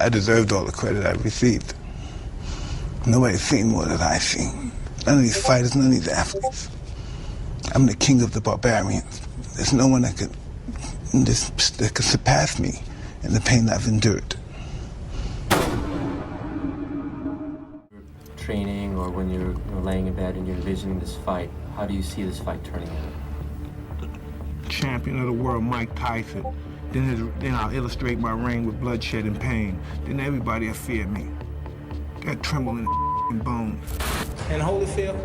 I deserved all the credit I received. Nobody's seen more than I've seen. None of these fighters, none of these athletes. I'm the king of the barbarians. There's no one that could surpass me in the pain I've endured. Training, or when you're laying in bed and you're envisioning this fight, how do you see this fight turning out? Champion of the world, Mike Tyson. Then I'll illustrate my reign with bloodshed and pain. Then everybody will fear me. Got tremble in the bones. And Holyfield,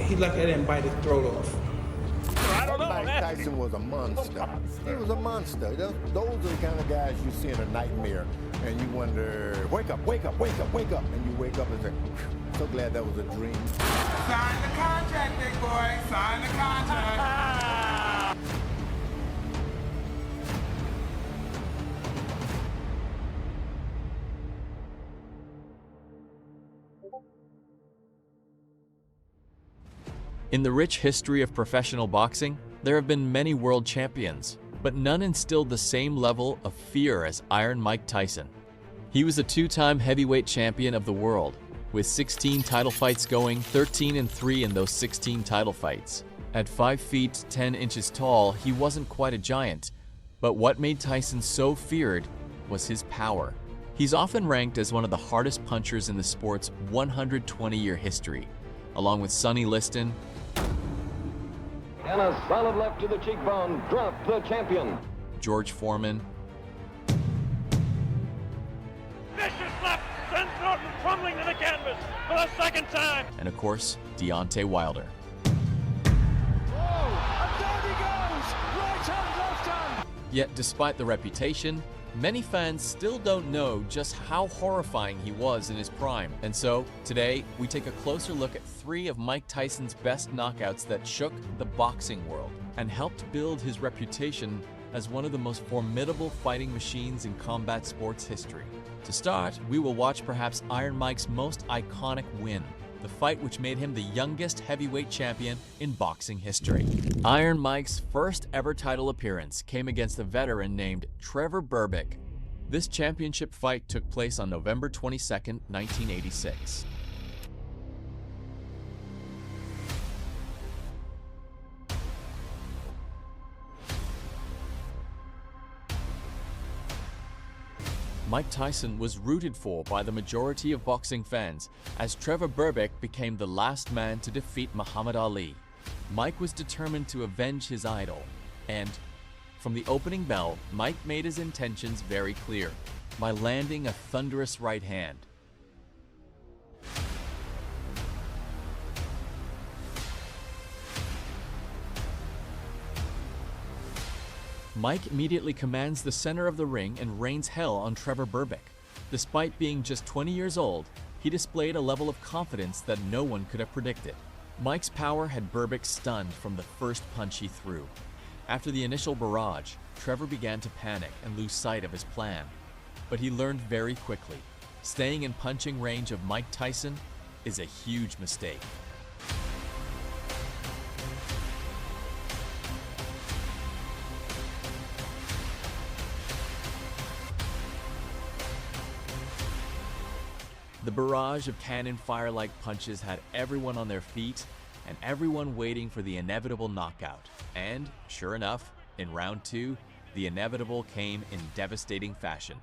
he lucky I didn't bite his throat off. I don't know. Mike Tyson was a monster. He was a monster. Those are the kind of guys you see in a nightmare, and you wonder, wake up, wake up, wake up, wake up. And you wake up and say, so glad that was a dream. Sign the contract, big boy. Sign the contract. In the rich history of professional boxing, there have been many world champions, but none instilled the same level of fear as Iron Mike Tyson. He was a two-time heavyweight champion of the world, with 16 title fights going, 13-3 in those 16 title fights. At 5 feet 10 inches tall, he wasn't quite a giant, but what made Tyson so feared was his power. He's often ranked as one of the hardest punchers in the sport's 120-year history, along with Sonny Liston, and a solid left to the cheekbone, dropped the champion. George Foreman, vicious left sends Norton crumbling to the canvas for the second time. and of course, Deontay Wilder. And down he goes, right hand, left hand. Yet despite the reputation, many fans still don't know just how horrifying he was in his prime. And so, today, we take a closer look at 3 of Mike Tyson's best knockouts that shook the boxing world and helped build his reputation as one of the most formidable fighting machines in combat sports history. To start, we will watch perhaps Iron Mike's most iconic win, the fight which made him the youngest heavyweight champion in boxing history. Iron Mike's first ever title appearance came against a veteran named Trevor Berbick. This championship fight took place on November 22, 1986. Mike Tyson was rooted for by the majority of boxing fans, as Trevor Berbick became the last man to defeat Muhammad Ali. Mike was determined to avenge his idol, and from the opening bell, Mike made his intentions very clear by landing a thunderous right hand. Mike immediately commands the center of the ring and rains hell on Trevor Berbick. Despite being just 20 years old, he displayed a level of confidence that no one could have predicted. Mike's power had Berbick stunned from the first punch he threw. After the initial barrage, Trevor began to panic and lose sight of his plan. But he learned very quickly, staying in punching range of Mike Tyson is a huge mistake. The barrage of cannon fire-like punches had everyone on their feet and everyone waiting for the inevitable knockout. And, sure enough, in round 2, the inevitable came in devastating fashion.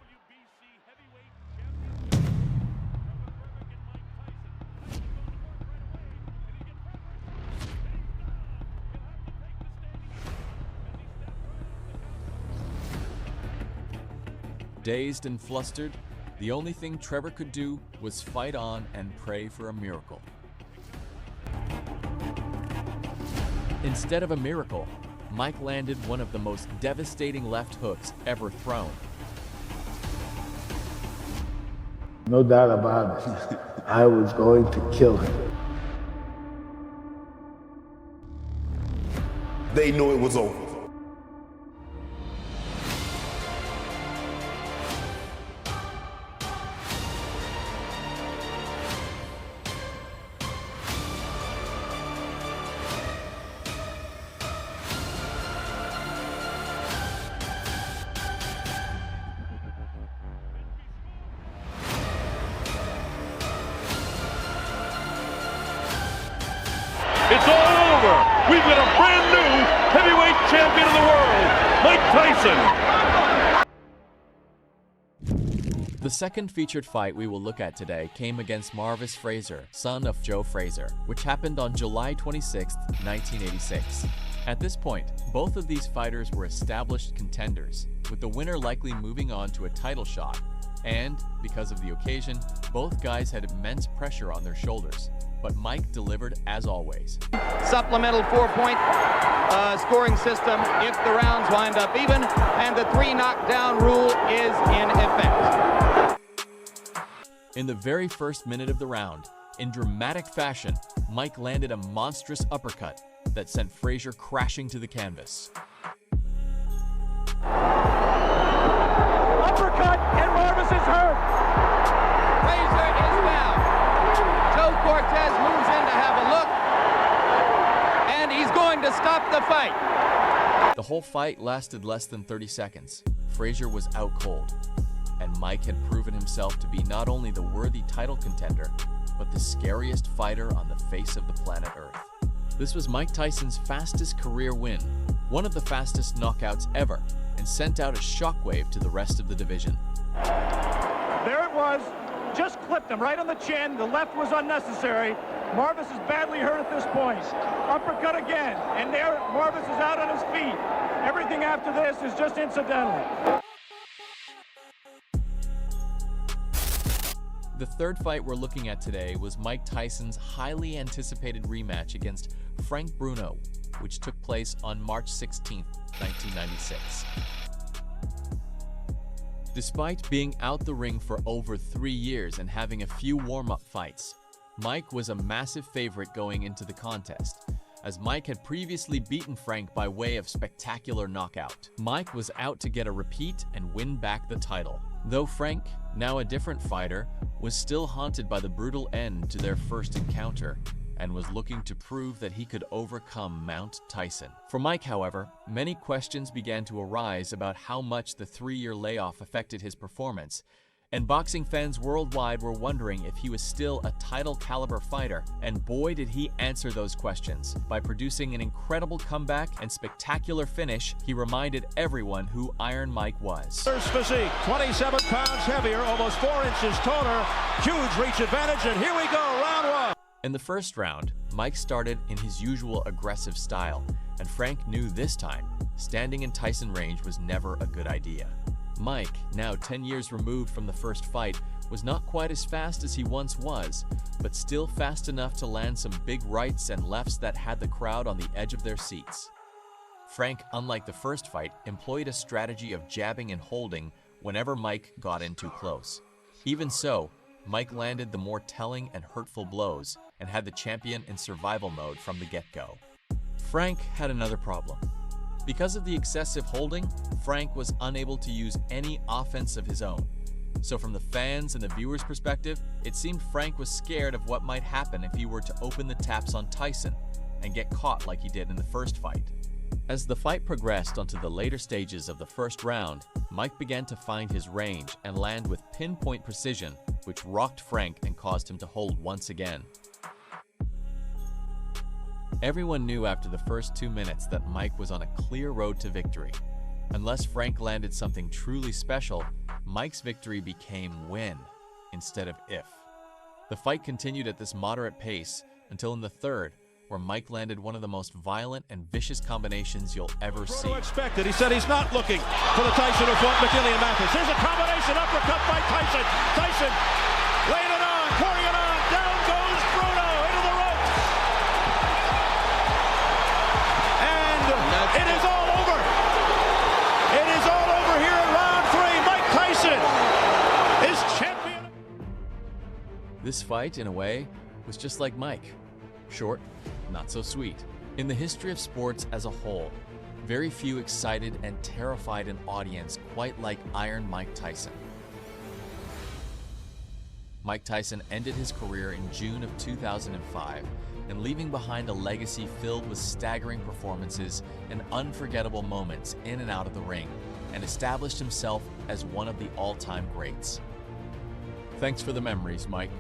Dazed and flustered, the only thing Trevor could do was fight on and pray for a miracle. Instead of a miracle, Mike landed one of the most devastating left hooks ever thrown. No doubt about it. I was going to kill him. They knew it was over. we've got a brand new heavyweight champion of the world, Mike Tyson. The second featured fight we will look at today came against Marvis Frazier, son of Joe Frazier, which happened on July 26, 1986. At this point, both of these fighters were established contenders, with the winner likely moving on to a title shot. And, because of the occasion, both guys had immense pressure on their shoulders. But Mike delivered as always. Supplemental 4-point scoring system if the rounds wind up even, and the 3 knockdown rule is in effect. In the very first minute of the round, in dramatic fashion, Mike landed a monstrous uppercut that sent Frazier crashing to the canvas. Uppercut, and Marvis is hurt. Frazier is down. Joe Cortez moves in to have a look, and he's going to stop the fight. The whole fight lasted less than 30 seconds. Frazier was out cold, and Mike had proven himself to be not only the worthy title contender, but the scariest fighter on the face of the planet Earth. This was Mike Tyson's fastest career win, one of the fastest knockouts ever, and sent out a shockwave to the rest of the division. There it was. Just clipped him right on the chin. The left was unnecessary. Marvis is badly hurt at this point. Uppercut again, and there Marvis is out on his feet. Everything after this is just incidental. The third fight we're looking at today was Mike Tyson's highly anticipated rematch against Frank Bruno, which took place on March 16, 1996. Despite being out the ring for over 3 years and having a few warm-up fights, Mike was a massive favorite going into the contest, as Mike had previously beaten Frank by way of spectacular knockout. Mike was out to get a repeat and win back the title, though Frank, now a different fighter, was still haunted by the brutal end to their first encounter and was looking to prove that he could overcome Mount Tyson. For Mike, however, many questions began to arise about how much the 3-year layoff affected his performance, and boxing fans worldwide were wondering if he was still a title-caliber fighter, and boy did he answer those questions. By producing an incredible comeback and spectacular finish, he reminded everyone who Iron Mike was. First physique, 27 pounds heavier, almost 4 inches taller, huge reach advantage, and here we go, round 1. In the first round, Mike started in his usual aggressive style, and Frank knew this time, standing in Tyson range was never a good idea. Mike, now 10 years removed from the first fight, was not quite as fast as he once was, but still fast enough to land some big rights and lefts that had the crowd on the edge of their seats. Frank, unlike the first fight, employed a strategy of jabbing and holding whenever Mike got in too close. Even so, Mike landed the more telling and hurtful blows and had the champion in survival mode from the get-go. Frank had another problem. Because of the excessive holding, Frank was unable to use any offense of his own. So from the fans and the viewers' perspective, it seemed Frank was scared of what might happen if he were to open the taps on Tyson and get caught like he did in the first fight. As the fight progressed onto the later stages of the first round, Mike began to find his range and land with pinpoint precision, which rocked Frank and caused him to hold once again. Everyone knew after the first 2 minutes that Mike was on a clear road to victory. Unless Frank landed something truly special, Mike's victory became when instead of if. The fight continued at this moderate pace until in the third, where Mike landed one of the most violent and vicious combinations you'll ever see. Expected. He said he's not looking for the Tyson who fought McKinley and Mathis. Here's a combination uppercut by Tyson. Tyson laying it on, pouring it on. Down goes Bruno into the ropes. And it is all over. It is all over here in round 3. Mike Tyson is champion. This fight, in a way, was just like Mike. Short, not so sweet. In the history of sports as a whole, very few excited and terrified an audience quite like Iron Mike Tyson. Mike Tyson ended his career in June of 2005, and leaving behind a legacy filled with staggering performances and unforgettable moments in and out of the ring, and established himself as one of the all-time greats. Thanks for the memories, Mike.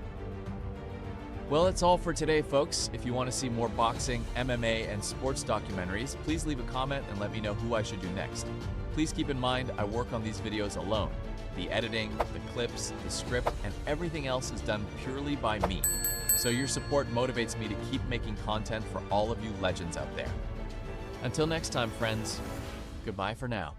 Well, that's all for today, folks. If you want to see more boxing, MMA, and sports documentaries, please leave a comment and let me know who I should do next. Please keep in mind I work on these videos alone. The editing, the clips, the script, and everything else is done purely by me. So your support motivates me to keep making content for all of you legends out there. Until next time, friends, goodbye for now.